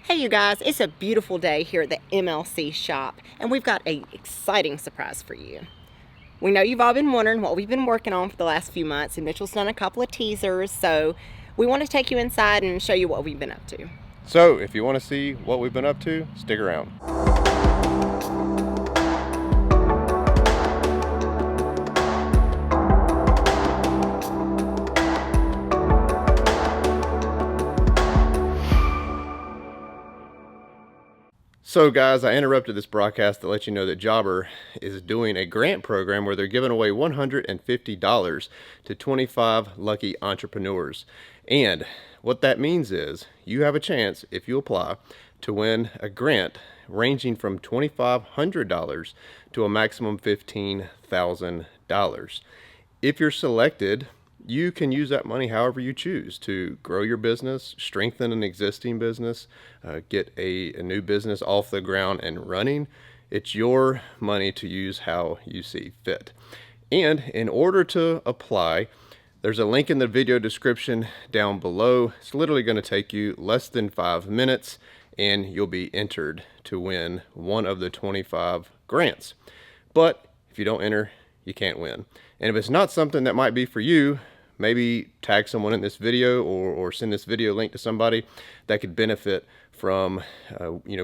Hey you guys, it's a beautiful day here at the MLC shop and we've got an exciting surprise for you. We know you've all been wondering what we've been working on for the last few months, and Mitchell's done a couple of teasers, so we want to take you inside and show you what we've been up to. So if you want to see what we've been up to, stick around. So guys, I interrupted this broadcast to let you know that Jobber is doing a grant program where they're giving away $150 to 25 lucky entrepreneurs. And what that means is you have a chance, if you apply, to win a grant ranging from $2,500 to a maximum $15,000. If you're selected, you can use that money however you choose to grow your business, strengthen an existing business, get a new business off the ground and running. It's your money to use how you see fit. And in order to apply, there's a link in the video description down below. It's literally going to take you less than 5 minutes and you'll be entered to win one of the 25 grants. But if you don't enter, you can't win. And if it's not something that might be for you, maybe tag someone in this video or send this video link to somebody that could benefit from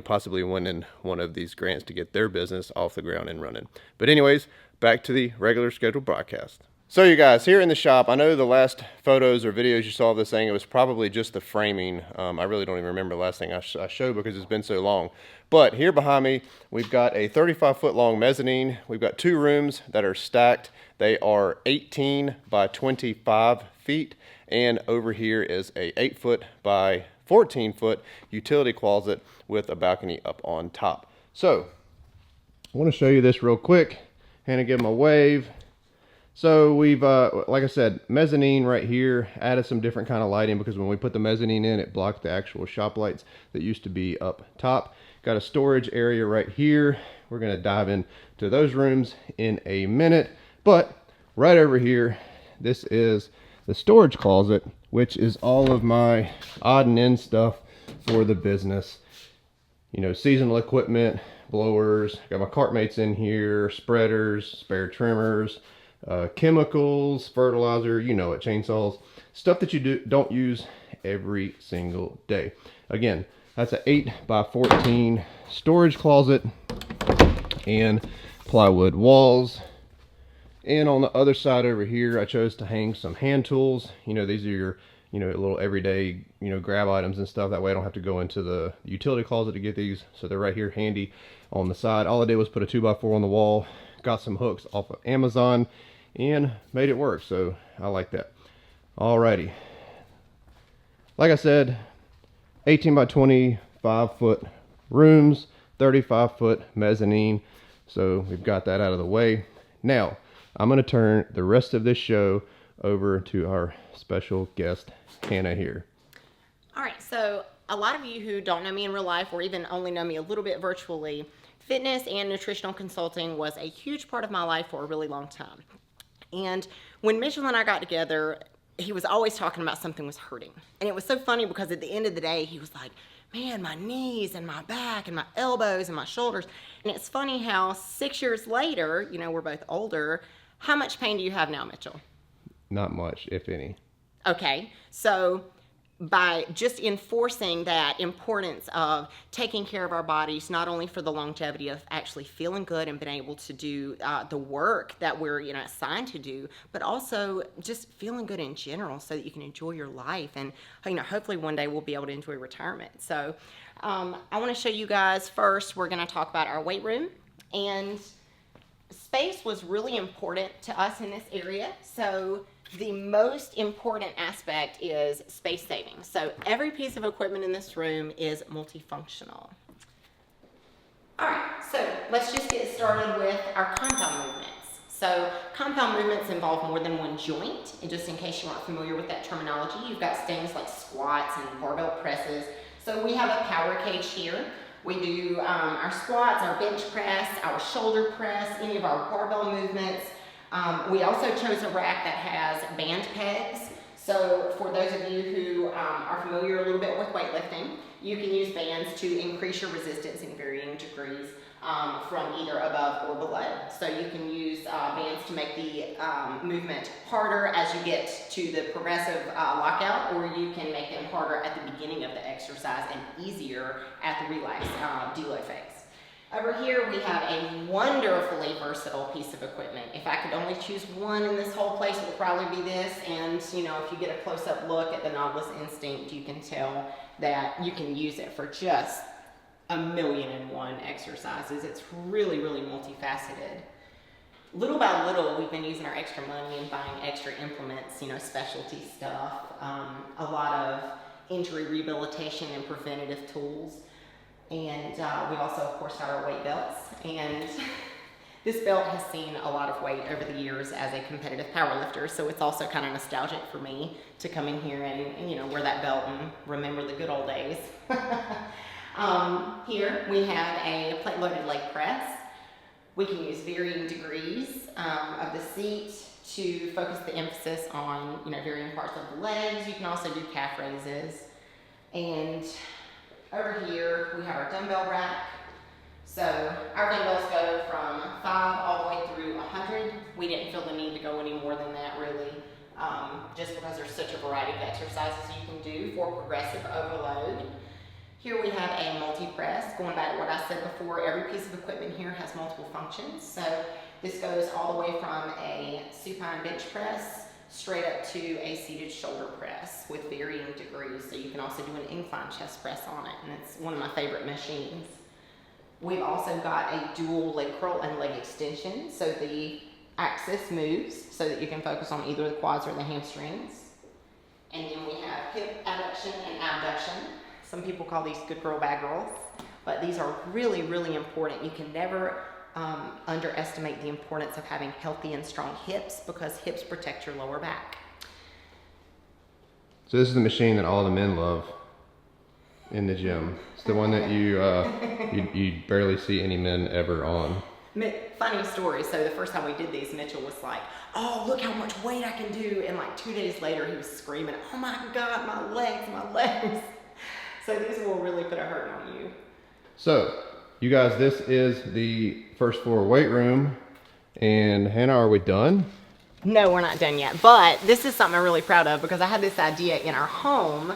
possibly winning one of these grants to get their business off the ground and running. But anyways, back to the regular scheduled broadcast. So you guys, here in the shop, I know the last photos or videos you saw of this thing, it was probably just the framing. I really don't even remember the last thing I showed because it's been so long. But here behind me, we've got a 35-foot long mezzanine. We've got 2 rooms that are stacked. They are 18 by 25 feet. And over here is a 8-foot by 14-foot utility closet with a balcony up on top. So I want to show you this real quick. And give them a wave. So we've, like I said, mezzanine right here, added some different kind of lighting because when we put the mezzanine in, it blocked the actual shop lights that used to be up top. Got a storage area right here. We're going to dive into those rooms in a minute. But right over here, this is the storage closet, which is all of my odd and end stuff for the business. You know, seasonal equipment, blowers, got my cart mates in here, spreaders, spare trimmers, chemicals, fertilizer, you know it, chainsaws, stuff that you don't use every single day. Again, that's an 8 by 14 storage closet and plywood walls. And on the other side over here, I chose to hang some hand tools. You know, these are your, little everyday, grab items and stuff. That way I don't have to go into the utility closet to get these. So they're right here handy on the side. All I did was put a 2x4 on the wall, got some hooks off of Amazon, and made it work. So I like that. Alrighty. Like I said, 18 by 25 foot rooms, 35 foot mezzanine. So we've got that out of the way. Now, I'm going to turn the rest of this show over to our special guest, Hannah here. All right, so a lot of you who don't know me in real life or even only know me a little bit virtually, fitness and nutritional consulting was a huge part of my life for a really long time. And when Mitchell and I got together, he was always talking about something was hurting. And it was so funny because at the end of the day, he was like, man, my knees and my back and my elbows and my shoulders. And it's funny how 6 years later, we're both older, how much pain do you have now, Mitchell? Not much, if any. Okay, so by just enforcing that importance of taking care of our bodies, not only for the longevity of actually feeling good and being able to do the work that we're assigned to do, but also just feeling good in general so that you can enjoy your life and hopefully one day we'll be able to enjoy retirement. So I want to show you guys first. We're going to talk about our weight room, and space was really important to us in this area. So the most important aspect is space saving. So every piece of equipment in this room is multifunctional. All right, so let's just get started with our compound movements. So compound movements involve more than one joint. And just in case you aren't familiar with that terminology, you've got things like squats and barbell presses. So we have a power cage here. We do our squats, our bench press, our shoulder press, any of our barbell movements. We also chose a rack that has band pegs. So for those of you who are familiar a little bit with weightlifting, you can use bands to increase your resistance in varying degrees from either above or below. So you can use bands to make the movement harder as you get to the progressive lockout, or you can make them harder at the beginning of the exercise and easier at the relax deload phase. Over here we have a wonderfully versatile piece of equipment. If I could only choose one in this whole place, it would probably be this. And you know, if you get a close-up look at the Nautilus Instinct, you can tell that you can use it for just 1,000,001 exercises. It's really, really multifaceted. Little by little, we've been using our extra money and buying extra implements, you know, specialty stuff, a lot of injury rehabilitation and preventative tools. And we also, of course, got our weight belts. And this belt has seen a lot of weight over the years as a competitive powerlifter, so it's also kind of nostalgic for me to come in here and you know, wear that belt and remember the good old days. Here we have a plate-loaded leg press. We can use varying degrees of the seat to focus the emphasis on, you know, varying parts of the legs. You can also do calf raises. And over here we have our dumbbell rack. So our dumbbells go from 5 all the way through 100. We didn't feel the need to go any more than that, really, just because there's such a variety of exercises you can do for progressive overload. Here we have a multi-press. Going back to what I said before, every piece of equipment here has multiple functions. So this goes all the way from a supine bench press straight up to a seated shoulder press with varying degrees. So you can also do an incline chest press on it, and it's one of my favorite machines. We've also got a dual leg curl and leg extension, so the axis moves so that you can focus on either the quads or the hamstrings. And then we have hip adduction and abduction. Some people call these good girl, bad girls, but these are really, really important. You can never underestimate the importance of having healthy and strong hips, because hips protect your lower back. So this is the machine that all the men love in the gym. It's the one that you barely see any men ever on. Funny story. So the first time we did these, Mitchell was like, "Oh, look how much weight I can do!" And like 2 days later, he was screaming, "Oh my God, my legs, my legs!" So these will really put a hurt on you. So, you guys, this is the first floor weight room. And Hannah, are we done? No, we're not done yet. But this is something I'm really proud of, because I had this idea in our home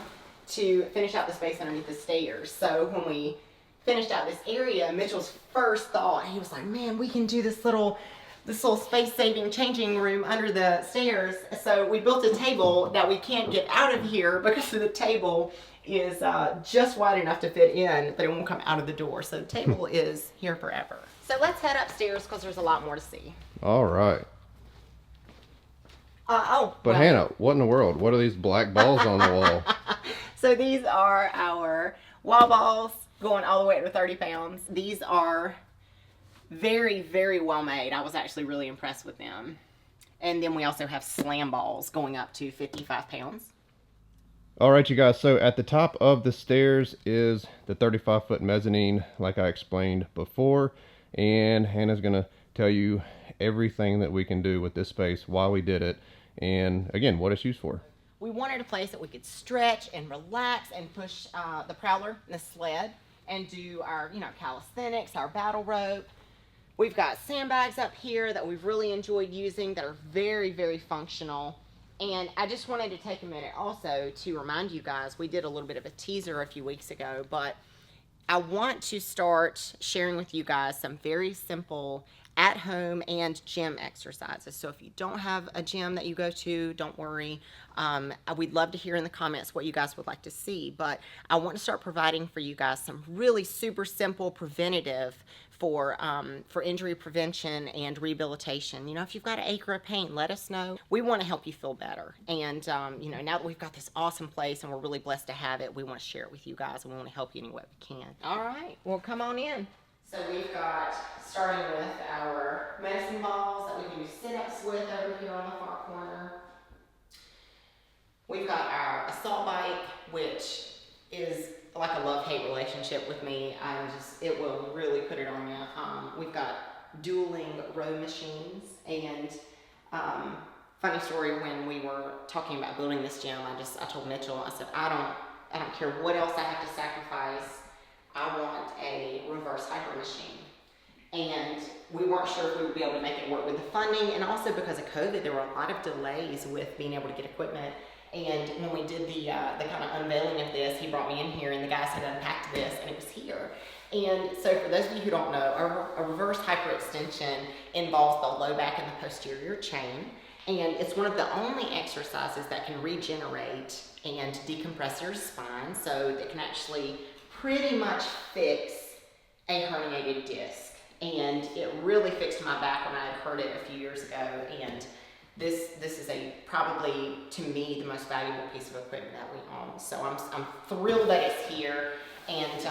to finish out the space underneath the stairs. So when we finished out this area, Mitchell's first thought, he was like, "Man, we can do this little space-saving changing room under the stairs." So we built a table that we can't get out of here because the table is just wide enough to fit in, but it won't come out of the door. So the table is here forever. So let's head upstairs, because there's a lot more to see. All right. But Hannah, what in the world? What are these black balls on the wall? So these are our wall balls going all the way up to 30 pounds. These are very, very well made. I was actually really impressed with them. And then we also have slam balls going up to 55 pounds. All right, you guys, so at the top of the stairs is the 35-foot mezzanine, like I explained before, and Hannah's gonna tell you everything that we can do with this space, why we did it, and again, what it's used for. We wanted a place that we could stretch and relax and push the prowler and the sled and do our, you know, calisthenics, our battle rope. We've got sandbags up here that we've really enjoyed using that are very, very functional. And I just wanted to take a minute also to remind you guys, we did a little bit of a teaser a few weeks ago, but I want to start sharing with you guys some very simple at-home and gym exercises. So if you don't have a gym that you go to, don't worry. We'd love to hear in the comments what you guys would like to see, but I want to start providing for you guys some really super simple preventative for injury prevention and rehabilitation. You know, if you've got an ache or a pain, let us know. We want to help you feel better. And, you know, now that we've got this awesome place and we're really blessed to have it, we want to share it with you guys, and we want to help you any way we can. All right, well, come on in. So we've got, starting with our medicine balls that we can do sit-ups with over here on the far corner. We've got our assault bike, which is like a love-hate relationship with me. It will really put it on you. We've got dueling row machines, and funny story, when we were talking about building this gym, I told Mitchell, I said, I don't care what else I have to sacrifice. I want a reverse hyper machine. And we weren't sure if we would be able to make it work with the funding, and also because of COVID, there were a lot of delays with being able to get equipment. And when we did the kind of unveiling of this, he brought me in here, and the guys had unpacked this, and it was here. And so for those of you who don't know, a reverse hyperextension involves the low back and the posterior chain. And it's one of the only exercises that can regenerate and decompress your spine, so that can actually pretty much fix a herniated disc. And it really fixed my back when I had heard it a few years ago. And this is probably, to me, the most valuable piece of equipment that we own. So I'm thrilled that it's here. And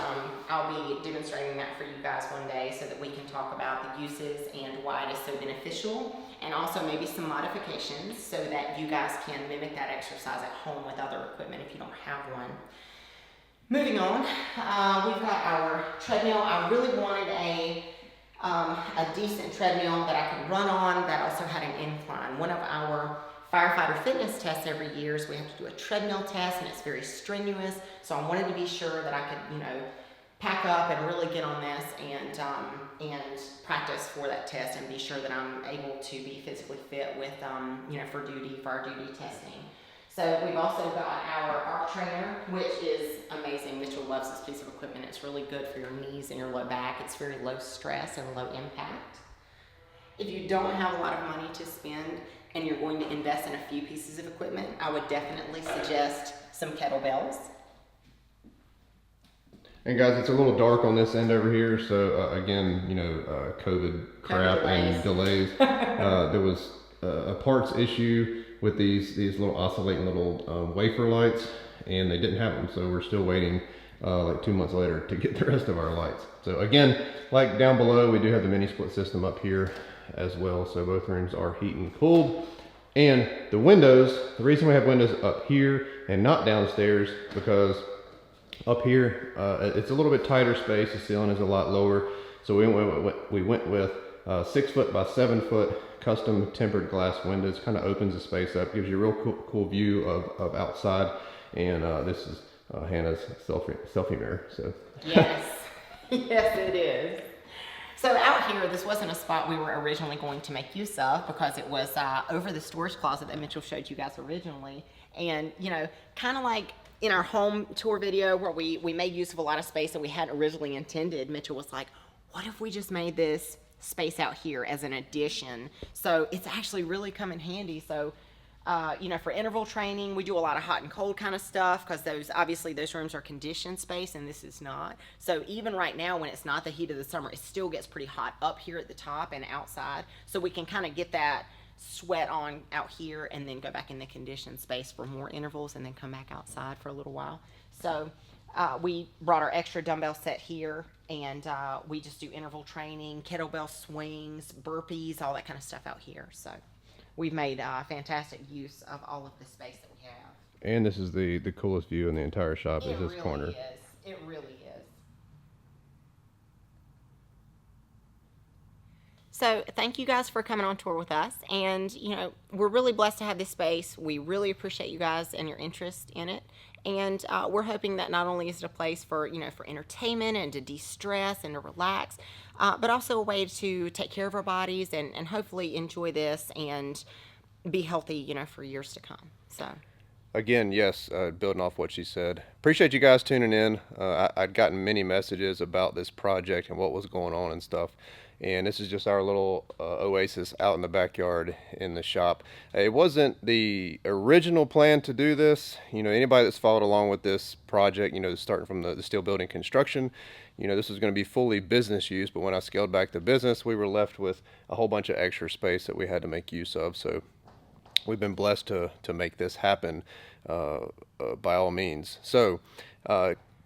I'll be demonstrating that for you guys one day so that we can talk about the uses and why it is so beneficial, and also maybe some modifications so that you guys can mimic that exercise at home with other equipment if you don't have one. Moving on, we've got our treadmill. I really wanted a decent treadmill that I could run on that also had an incline. One of our firefighter fitness tests every year is we have to do a treadmill test, and it's very strenuous. So I wanted to be sure that I could, pack up and really get on this and practice for that test and be sure that I'm able to be physically fit with, for our duty testing. So we've also got our arc trainer, which is amazing. Mitchell loves this piece of equipment. It's really good for your knees and your low back. It's very low stress and low impact. If you don't have a lot of money to spend and you're going to invest in a few pieces of equipment, I would definitely suggest some kettlebells. And guys, it's a little dark on this end over here, so again, COVID crap and delays. There was a parts issue with these little oscillating little wafer lights, and they didn't have them, so we're still waiting like 2 months later to get the rest of our lights. So again, like down below, we do have the mini split system up here as well, so both rooms are heat and cooled. And the windows, the reason we have windows up here and not downstairs, because up here it's a little bit tighter space, the ceiling is a lot lower, so we went with 6 foot by 7 foot custom tempered glass windows. Kind of opens the space up, gives you a real cool view of outside. And this is Hannah's selfie mirror. So yes, yes it is. So out here, this wasn't a spot we were originally going to make use of, because it was over the storage closet that Mitchell showed you guys originally. And kind of like in our home tour video where we made use of a lot of space that we hadn't originally intended, Mitchell was like, what if we just made this space out here as an addition? So it's actually really come in handy. So for interval training, we do a lot of hot and cold kind of stuff, because those rooms are conditioned space and this is not. So even right now, when it's not the heat of the summer, it still gets pretty hot up here at the top and outside. So we can kind of get that sweat on out here and then go back in the conditioned space for more intervals and then come back outside for a little while. So we brought our extra dumbbell set here, and we just do interval training, kettlebell swings, burpees, all that kind of stuff out here. So we've made fantastic use of all of the space that we have. And this is the coolest view in the entire shop, is this really corner. It really is. So thank you guys for coming on tour with us. And, we're really blessed to have this space. We really appreciate you guys and your interest in it. And we're hoping that not only is it a place for, for entertainment and to de-stress and to relax, but also a way to take care of our bodies and hopefully enjoy this and be healthy, for years to come. So. Again, yes, building off what she said. Appreciate you guys tuning in. I'd gotten many messages about this project and what was going on and stuff. And this is just our little oasis out in the backyard in the shop. It wasn't the original plan to do this. Anybody that's followed along with this project, starting from the steel building construction, this was going to be fully business use. But when I scaled back the business, we were left with a whole bunch of extra space that we had to make use of. So we've been blessed to make this happen by all means. So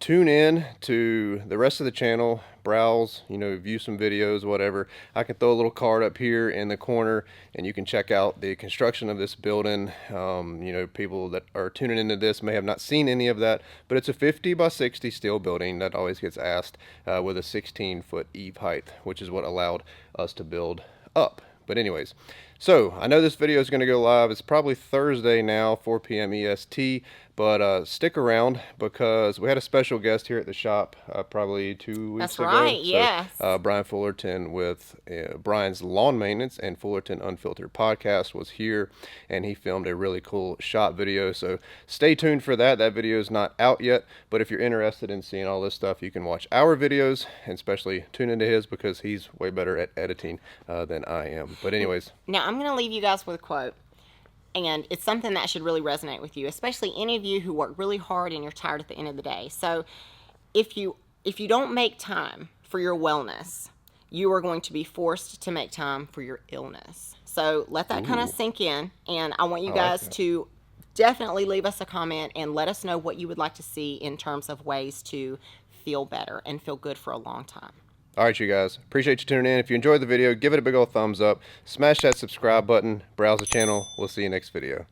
tune in to the rest of the channel, browse, view some videos, whatever. I can throw a little card up here in the corner and you can check out the construction of this building. People that are tuning into this may have not seen any of that, but it's a 50 by 60 steel building that always gets asked, with a 16-foot eave height, which is what allowed us to build up. But anyways, So, I know this video is going to go live. It's probably Thursday now, 4 p.m. EST, but stick around because we had a special guest here at the shop probably 2 weeks That's ago. right, So, yes. Brian Fullerton with Brian's Lawn Maintenance and Fullerton Unfiltered podcast was here, and he filmed a really cool shop video. So, stay tuned for that. That video is not out yet, but if you're interested in seeing all this stuff, you can watch our videos, and especially tune into his because he's way better at editing than I am. But anyways. Now, I'm going to leave you guys with a quote, and it's something that should really resonate with you, especially any of you who work really hard and you're tired at the end of the day. So if you don't make time for your wellness, you are going to be forced to make time for your illness. So let that kind of sink in, and I want you guys to definitely leave us a comment and let us know what you would like to see in terms of ways to feel better and feel good for a long time. All right, you guys. Appreciate you tuning in. If you enjoyed the video, give it a big old thumbs up. Smash that subscribe button. Browse the channel. We'll see you next video.